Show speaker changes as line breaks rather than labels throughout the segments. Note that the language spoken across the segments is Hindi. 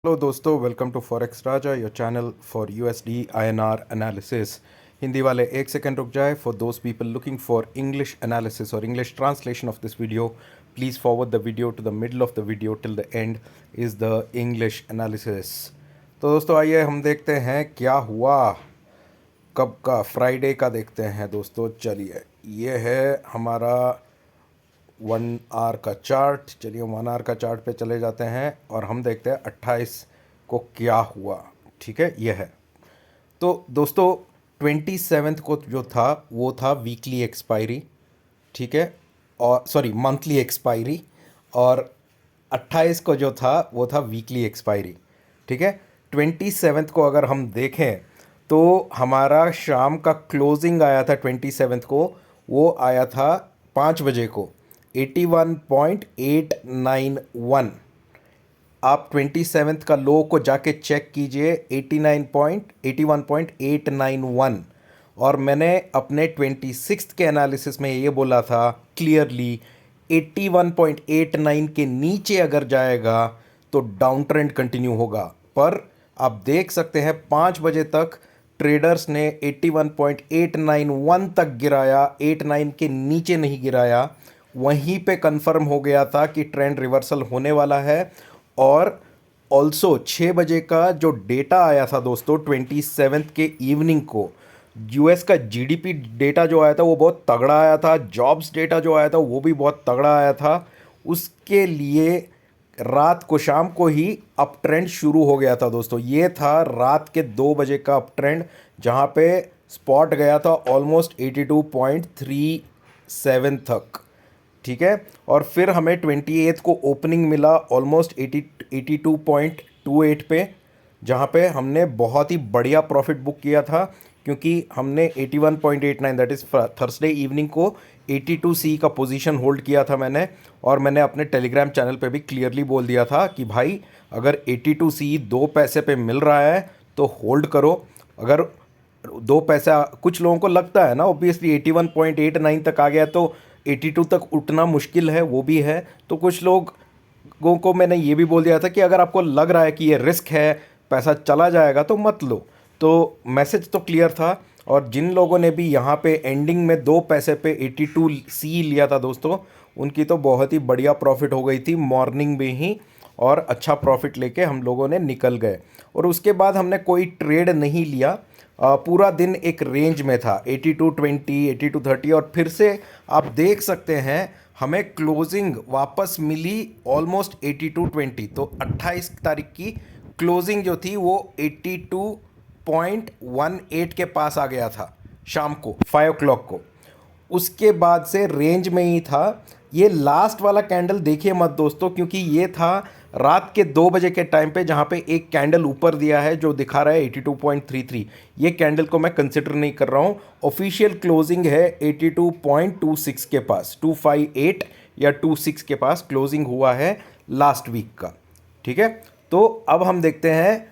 हेलो दोस्तों, welcome to forex Raja, your channel for USD INR analysis. Hindi वाले एक सेकंड रुक जाए। For those people looking for English analysis और English translation of this video, please forward the video to the middle of the video till the end is the English analysis. तो दोस्तों आइए हम देखते हैं क्या हुआ। कब का? फ्राइडे का देखते हैं दोस्तों। चलिए, ये है हमारा 1 आवर का चार्ट। चलिए 1 आवर का चार्ट पे चले जाते हैं और हम देखते हैं 28 को क्या हुआ। ठीक है, ये है। तो दोस्तों 27 को जो था वो था वीकली एक्सपायरी। ठीक है, और सॉरी मंथली एक्सपायरी। और 28 को जो था वो था वीकली एक्सपायरी। ठीक है, 27 को अगर हम देखें तो हमारा शाम का क्लोजिंग आया था 27 को, वो आया था 5 बजे को 81.891। आप 27 का लो को जाके चेक कीजिए, 81.891। और मैंने अपने 26 के एनालिसिस में ये बोला था क्लियरली, 81.89 के नीचे अगर जाएगा तो डाउन ट्रेंड कंटिन्यू होगा। पर आप देख सकते हैं 5 बजे तक ट्रेडर्स ने 81.891 तक गिराया, 89 के नीचे नहीं गिराया। वहीं पे कंफर्म हो गया था कि ट्रेंड रिवर्सल होने वाला है। और ऑल्सो 6 बजे का जो डेटा आया था दोस्तों 27 के इवनिंग को, यूएस का जीडीपी डेटा जो आया था वो बहुत तगड़ा आया था। जॉब्स डेटा जो आया था वो भी बहुत तगड़ा आया था। उसके लिए रात को, शाम को ही अप ट्रेंड शुरू हो गया था दोस्तों। ये था रात के 2 बजे का अप ट्रेंड, जहाँ पे स्पॉट गया था ऑलमोस्ट 82.37 तक। ठीक है, और फिर हमें 28 को ओपनिंग मिला ऑलमोस्ट 82.28 पे, जहाँ पे हमने बहुत ही बढ़िया प्रॉफिट बुक किया था, क्योंकि हमने 81.89 दैट इज़ थर्सडे इवनिंग को 82C का पोजीशन होल्ड किया था मैंने। और मैंने अपने टेलीग्राम चैनल पे भी क्लियरली बोल दिया था कि भाई अगर 82C 2 पैसे पे मिल रहा है तो होल्ड करो। अगर 2 पैसा, कुछ लोगों को लगता है ना ऑब्वियसली 81.89 तक आ गया तो 82 तक उठना मुश्किल है, वो भी है। तो कुछ लोगों को मैंने ये भी बोल दिया था कि अगर आपको लग रहा है कि ये रिस्क है, पैसा चला जाएगा, तो मत लो। तो मैसेज तो क्लियर था। और जिन लोगों ने भी यहाँ पे एंडिंग में 2 पैसे पे 82C लिया था दोस्तों, उनकी तो बहुत ही बढ़िया प्रॉफिट हो गई थी मॉर्निंग में ही। और अच्छा प्रॉफिट लेके हम लोगों ने निकल गए। और उसके बाद हमने कोई ट्रेड नहीं लिया। पूरा दिन एक रेंज में था 8220, 8230। और फिर से आप देख सकते हैं हमें क्लोजिंग वापस मिली ऑलमोस्ट 8220। तो 28 तारीख की क्लोजिंग जो थी वो 82.18 के पास आ गया था शाम को 5 o'clock को। उसके बाद से रेंज में ही था। ये लास्ट वाला कैंडल देखिए मत दोस्तों, क्योंकि ये था रात के 2 बजे के टाइम पे, जहाँ पे एक कैंडल ऊपर दिया है जो दिखा रहा है 82.33। ये कैंडल को मैं कंसिडर नहीं कर रहा हूँ। ऑफिशियल क्लोजिंग है 82.26 के पास, 258 या 26 के पास क्लोजिंग हुआ है लास्ट वीक का। ठीक है, तो अब हम देखते हैं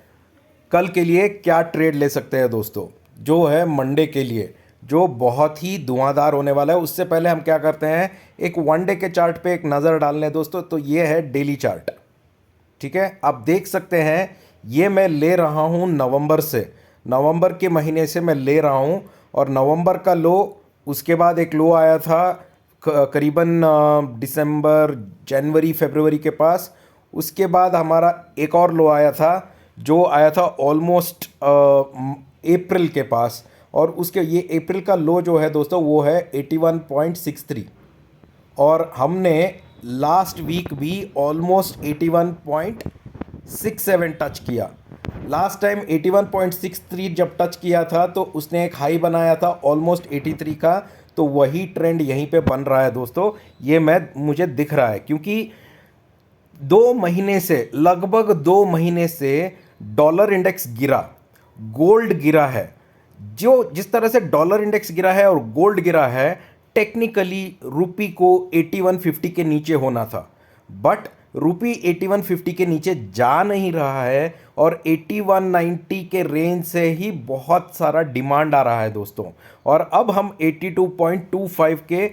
कल के लिए क्या ट्रेड ले सकते हैं दोस्तों, जो है मंडे के लिए, जो बहुत ही धुआंधार होने वाला है। उससे पहले हम क्या करते हैं, एक 1 डे के चार्ट पे एक नज़र डाल लें दोस्तों। तो ये है डेली चार्ट। ठीक है, आप देख सकते हैं ये मैं ले रहा हूँ नवंबर से, नवंबर के महीने से मैं ले रहा हूँ। और नवंबर का लो, उसके बाद एक लो आया था करीबन दिसंबर, जनवरी, फरवरी के पास। उसके बाद हमारा एक और लो आया था जो आया था ऑलमोस्ट अप्रैल के पास। और उसके ये अप्रैल का लो जो है दोस्तों वो है 81.63। और हमने लास्ट वीक भी ऑलमोस्ट 81.67 टच किया। लास्ट टाइम 81.63 जब टच किया था तो उसने एक हाई बनाया था ऑलमोस्ट 83 का। तो वही ट्रेंड यहीं पे बन रहा है दोस्तों। ये मुझे दिख रहा है, क्योंकि 2 महीने से, लगभग 2 महीने से डॉलर इंडेक्स गिरा, गोल्ड गिरा है। जो जिस तरह से डॉलर इंडेक्स गिरा है और गोल्ड गिरा है, टेक्निकली रुपी को 8150 के नीचे होना था। बट रुपी 8150 के नीचे जा नहीं रहा है और 8190 के रेंज से ही बहुत सारा डिमांड आ रहा है दोस्तों। और अब हम 82.25 के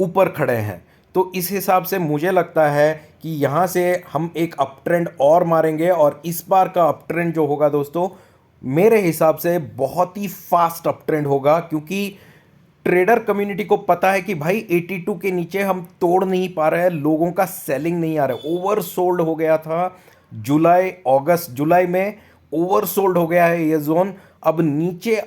ऊपर खड़े हैं। तो इस हिसाब से मुझे लगता है कि यहाँ से हम एक अप ट्रेंड और मारेंगे और इस बार का अप ट्रेंड जो होगा दोस्तों मेरे हिसाब से बहुत ही फास्ट अप ट्रेंड होगा, क्योंकि ट्रेडर कम्युनिटी को पता है कि भाई 82 के नीचे हम तोड़ नहीं पा रहे हैं, लोगों का सेलिंग नहीं आ रहा है, ओवर सोल्ड हो गया था जुलाई में ओवर सोल्ड हो गया है ये जोन। अब नीचे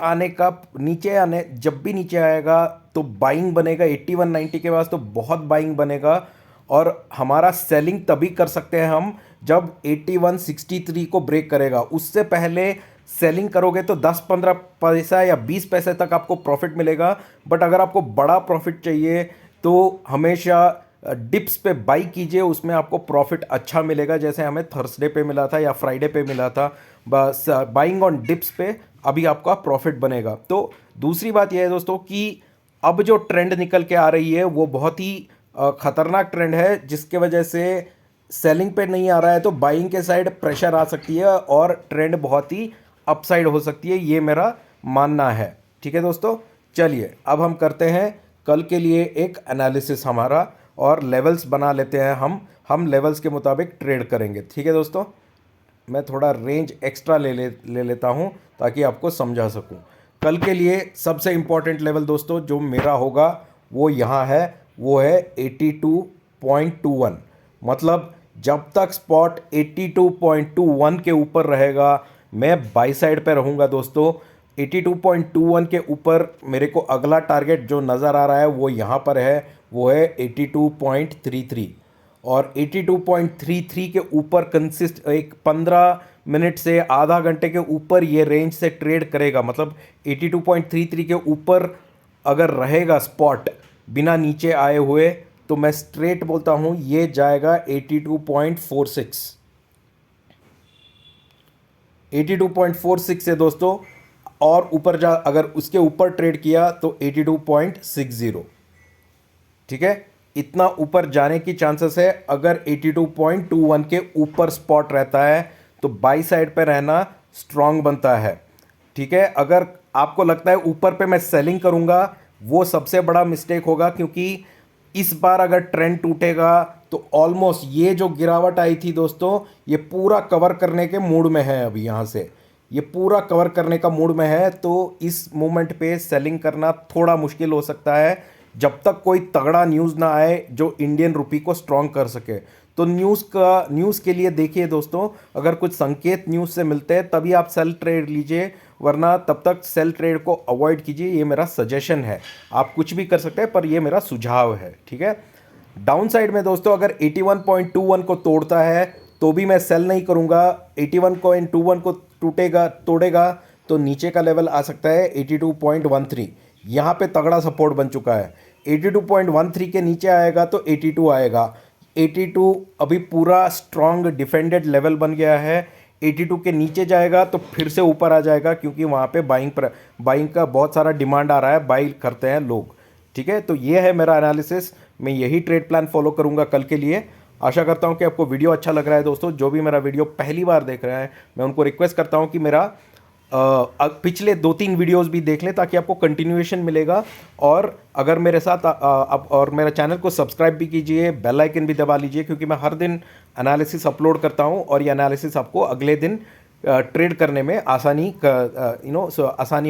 आने जब भी नीचे आएगा तो बाइंग बनेगा 81-90 के बाद, तो बहुत बाइंग बनेगा और हमारा सेलिंग तभी कर सकते हैं हम जब 8163 को ब्रेक करेगा। उससे पहले सेलिंग करोगे तो 10-15 पैसा या 20 पैसे तक आपको प्रॉफिट मिलेगा, बट अगर आपको बड़ा प्रॉफिट चाहिए तो हमेशा डिप्स पे बाई कीजिए, उसमें आपको प्रॉफिट अच्छा मिलेगा, जैसे हमें थर्सडे पे मिला था या फ्राइडे पे मिला था। बस बाइंग ऑन डिप्स पे अभी आपका प्रॉफिट बनेगा। तो दूसरी बात यह है दोस्तों कि अब जो ट्रेंड निकल के आ रही है वो बहुत ही खतरनाक ट्रेंड है, जिसके वजह से सेलिंग पे नहीं आ रहा है तो बाइंग के साइड प्रेशर आ सकती है और ट्रेंड बहुत ही अपसाइड हो सकती है, ये मेरा मानना है। ठीक है दोस्तों, चलिए अब हम करते हैं कल के लिए एक एनालिसिस हमारा और लेवल्स बना लेते हैं। हम लेवल्स के मुताबिक ट्रेड करेंगे। ठीक है दोस्तों, मैं थोड़ा रेंज एक्स्ट्रा ले लेता हूं ताकि आपको समझा सकूं। कल के लिए सबसे इम्पॉर्टेंट लेवल दोस्तों जो मेरा होगा वो यहाँ है, वो है 82.21। मतलब जब तक स्पॉट 82.21 के ऊपर रहेगा मैं बाई साइड पे रहूँगा दोस्तों। 82.21 के ऊपर मेरे को अगला टारगेट जो नज़र आ रहा है वो यहाँ पर है, वो है 82.33 और 82.33 के ऊपर कंसिस्ट एक 15 मिनट से आधा घंटे के ऊपर ये रेंज से ट्रेड करेगा। मतलब 82.33 के ऊपर अगर रहेगा स्पॉट बिना नीचे आए हुए तो मैं स्ट्रेट बोलता हूँ ये जाएगा 82.46। 82.46 से दोस्तों और ऊपर जा, अगर उसके ऊपर ट्रेड किया तो 82.60। ठीक है, इतना ऊपर जाने की चांसेस है। अगर 82.21 के ऊपर स्पॉट रहता है तो बाई साइड पे रहना स्ट्रांग बनता है। ठीक है, अगर आपको लगता है ऊपर पे मैं सेलिंग करूंगा वो सबसे बड़ा मिस्टेक होगा, क्योंकि इस बार अगर ट्रेंड टूटेगा तो ऑलमोस्ट ये जो गिरावट आई थी दोस्तों ये पूरा कवर करने के मूड में है। अभी यहाँ से ये पूरा कवर करने का मूड में है, तो इस मोमेंट पे सेलिंग करना थोड़ा मुश्किल हो सकता है जब तक कोई तगड़ा न्यूज़ ना आए जो इंडियन रुपी को स्ट्रॉन्ग कर सके। तो न्यूज़ के लिए देखिए दोस्तों, अगर कुछ संकेत न्यूज़ से मिलते हैं तभी आप सेल ट्रेड लीजिए, वरना तब तक सेल ट्रेड को अवॉइड कीजिए। ये मेरा सजेशन है, आप कुछ भी कर सकते हैं पर ये मेरा सुझाव है। ठीक है, डाउन साइड में दोस्तों अगर 81.21 को तोड़ता है तो भी मैं सेल नहीं करूंगा। 81.21 को तोड़ेगा तो नीचे का लेवल आ सकता है 82.13। यहाँ पे तगड़ा सपोर्ट बन चुका है। 82.13 के नीचे आएगा तो 82 आएगा। 82 अभी पूरा स्ट्रॉन्ग डिफेंडेड लेवल बन गया है। 82 के नीचे जाएगा तो फिर से ऊपर आ जाएगा, क्योंकि वहाँ पे बाइंग का बहुत सारा डिमांड आ रहा है, बाई करते हैं लोग। ठीक है, तो ये है मेरा एनालिसिस। मैं यही ट्रेड प्लान फॉलो करूँगा कल के लिए। आशा करता हूँ कि आपको वीडियो अच्छा लग रहा है दोस्तों। जो भी मेरा वीडियो पहली बार देख रहा है मैं उनको रिक्वेस्ट करता हूँ कि मेरा पिछले 2-3 वीडियोस भी देख लें ताकि आपको कंटिन्यूएशन मिलेगा। और अगर मेरे साथ और मेरा चैनल को सब्सक्राइब भी कीजिए, बेल आइकन भी दबा लीजिए, क्योंकि मैं हर दिन एनालिसिस अपलोड करता हूँ और ये एनालिसिस आपको अगले दिन ट्रेड करने में आसानी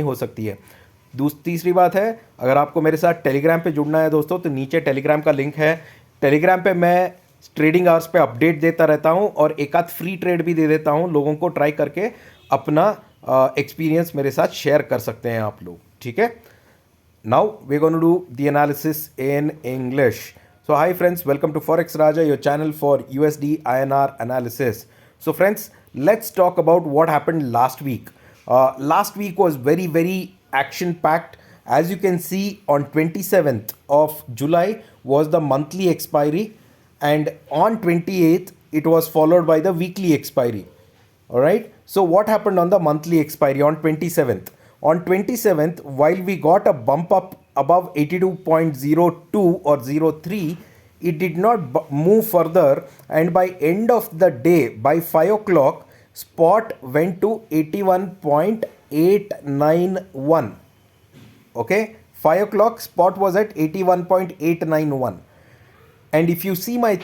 हो सकती है। तीसरी बात है, अगर आपको मेरे साथ टेलीग्राम पे जुड़ना है दोस्तों तो नीचे टेलीग्राम का लिंक है। टेलीग्राम पे मैं ट्रेडिंग आवर्स पे अपडेट देता रहता हूँ और एक आध फ्री ट्रेड भी दे देता हूँ लोगों को, ट्राई करके अपना एक्सपीरियंस मेरे साथ शेयर कर सकते हैं आप लोग। ठीक है, now we gonna do the analysis in English. So hi friends, welcome to Forex Raja, your channel for USD INR analysis. So friends, let's talk about what happened last week. Last week was very action packed. As you can see, on 27th of July was the monthly expiry, and on 28th it was followed by the weekly expiry. All right, so what happened on the monthly expiry on 27th? On 27th, while we got a bump up above 82.02 or 03, it did not move further, and by end of the day, by 5 o'clock, spot went to 81.891. Okay, 5 o'clock spot was at 81.891. And if you see my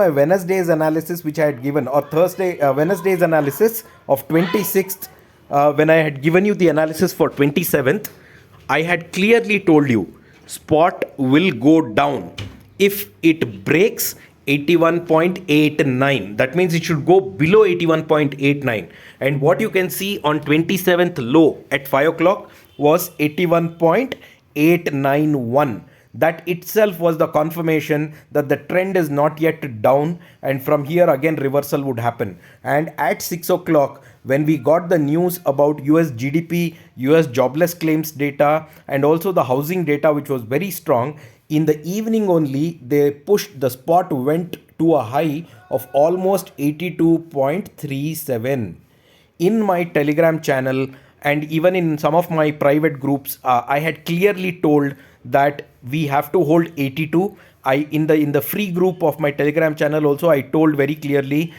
Wednesday's analysis which I had given, or Wednesday's analysis of 26th, when I had given you the analysis for 27th, I had clearly told you spot will go down if it breaks 81.89. That means it should go below 81.89. And what you can see on 27th low at 5 o'clock was 81.891. That itself was the confirmation that the trend is not yet down, and from here again reversal would happen. And at 6 o'clock, when we got the news about US GDP, US jobless claims data, and also the housing data, which was very strong, in the evening only, the spot went to a high of almost 82.37. In my Telegram channel and even in some of my private groups, I had clearly told that we have to hold 82. In the free group of my Telegram channel also, I told very clearly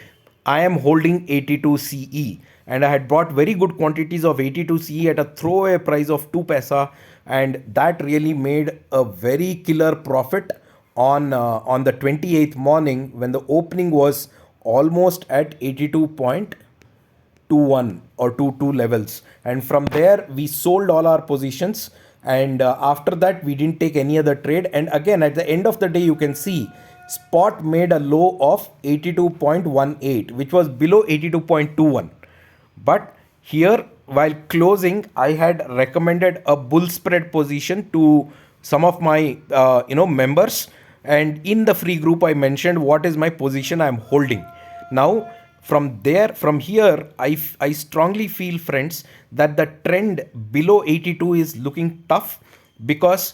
I am holding 82 CE, and I had bought very good quantities of 82 CE at a throwaway price of 2 paisa, and that really made a very killer profit on the 28th morning when the opening was almost at 82.21 or 22 levels. And from there we sold all our positions, and after that we didn't take any other trade. And again, at the end of the day, you can see spot made a low of 82.18, which was below 82.21. But here, while closing, I had recommended a bull spread position to some of my members, and in the free group I mentioned what is my position I am holding. Now from here, I strongly feel, friends, that the trend below 82 is looking tough, because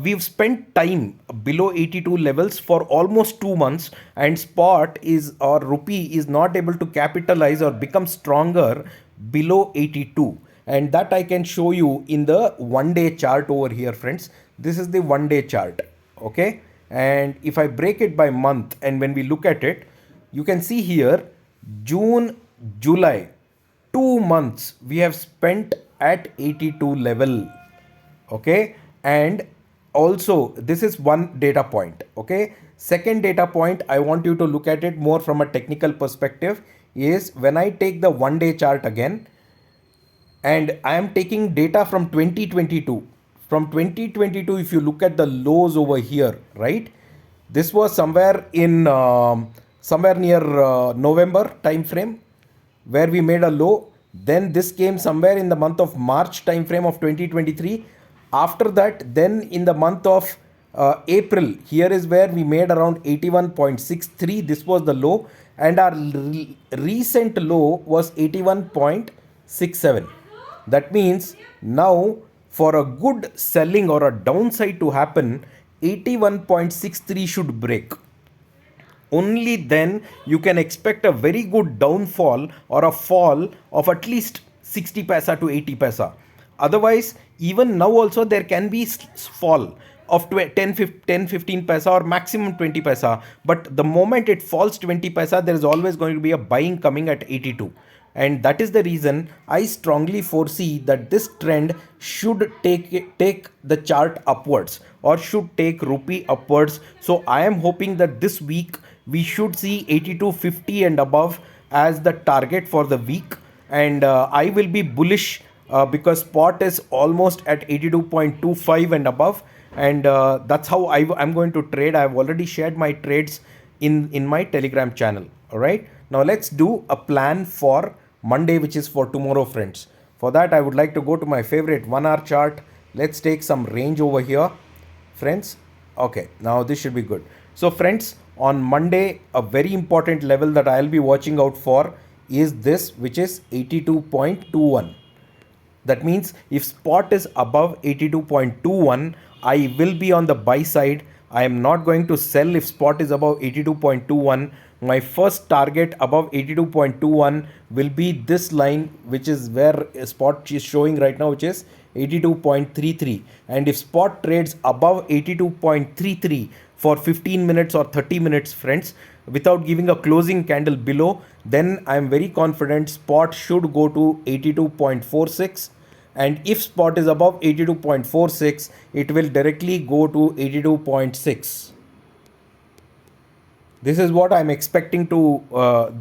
we've spent time below 82 levels for almost 2 months, and spot or rupee is not able to capitalize or become stronger below 82. And that I can show you in the 1-day chart over here, friends. This is the 1-day chart. Okay, and if I break it by month, and when we look at it, you can see here June, July, 2 months we have spent at 82 level. Okay, and also this is one data point. Okay, second data point, I want you to look at it more from a technical perspective, is when I take the 1-day chart again, and I am taking data from 2022. From 2022, if you look at the lows over here, right, this was somewhere in somewhere near November time frame where we made a low. Then this came somewhere in the month of March time frame of 2023. After that, then in the month of April, here is where we made around 81.63. This was the low, and our recent low was 81.67. That means now for a good selling or a downside to happen, 81.63 should break. Only then you can expect a very good downfall or a fall of at least 60 paisa to 80 paisa. Otherwise, even now also there can be fall of 10 15 paisa or maximum 20 paisa. But the moment it falls 20 paisa, there is always going to be a buying coming at 82. And that is the reason I strongly foresee that this trend should take the chart upwards, or should take rupee upwards. So I am hoping that this week we should see 82.50 and above as the target for the week. And I will be bullish because spot is almost at 82.25 and above. And that's how I'm going to trade. I have already shared my trades in my Telegram channel. All right. Now let's do a plan for Monday, which is for tomorrow, friends. For that, I would like to go to my favorite 1-hour chart. Let's take some range over here, friends. Okay, now this should be good. So friends, on Monday, a very important level that I'll be watching out for is this, which is 82.21. That means if spot is above 82.21, I will be on the buy side. I am not going to sell if spot is above 82.21. My first target above 82.21 will be this line, which is where spot is showing right now, which is 82.33. And if spot trades above 82.33 for 15 minutes or 30 minutes, friends, without giving a closing candle below, then I am very confident spot should go to 82.46. And if spot is above 82.46, it will directly go to 82.6. This is what I'm expecting to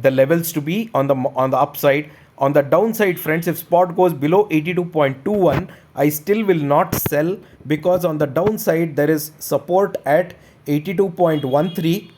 the levels to be on the upside. On the downside, friends, if spot goes below 82.21, I still will not sell, because on the downside there is support at 82.13,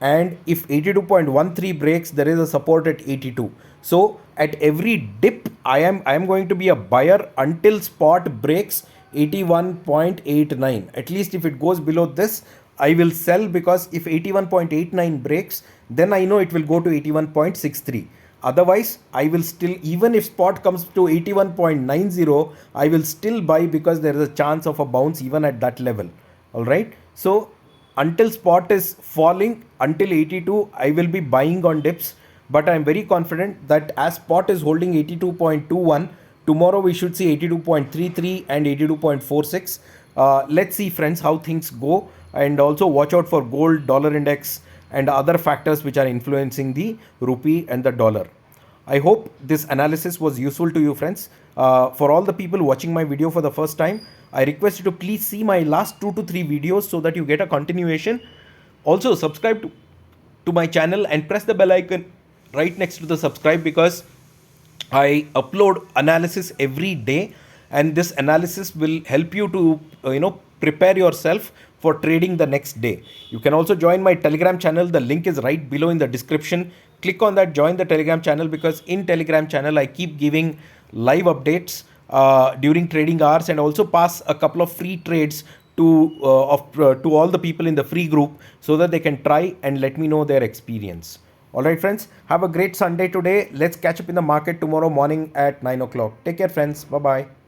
and if 82.13 breaks, there is a support at 82. So at every dip, I am going to be a buyer until spot breaks 81.89. At least if it goes below this, I will sell, because if 81.89 breaks, then I know it will go to 81.63. Otherwise, I will still, even if spot comes to 81.90, I will still buy, because there is a chance of a bounce even at that level. All right. So until spot is falling until 82, I will be buying on dips. But I'm very confident that as spot is holding 82.21, tomorrow we should see 82.33 and 82.46. Let's see, friends, how things go. And also watch out for gold, dollar index, and other factors which are influencing the rupee and the dollar. I hope this analysis was useful to you, friends. For all the people watching my video for the first time, I request you to please see my last 2 to 3 videos so that you get a continuation. Also, subscribe to my channel and press the bell icon right next to the subscribe, because I upload analysis every day, and this analysis will help you to prepare yourself for trading the next day. You can also join my Telegram channel. The link is right below in the description. Click on that, join the Telegram channel, because in Telegram channel I keep giving live updates during trading hours, and also pass a couple of free trades to all the people in the free group, so that they can try and let me know their experience. All right, friends, have a great Sunday today. Let's catch up in the market tomorrow morning at 9 o'clock. Take care, friends. Bye-bye.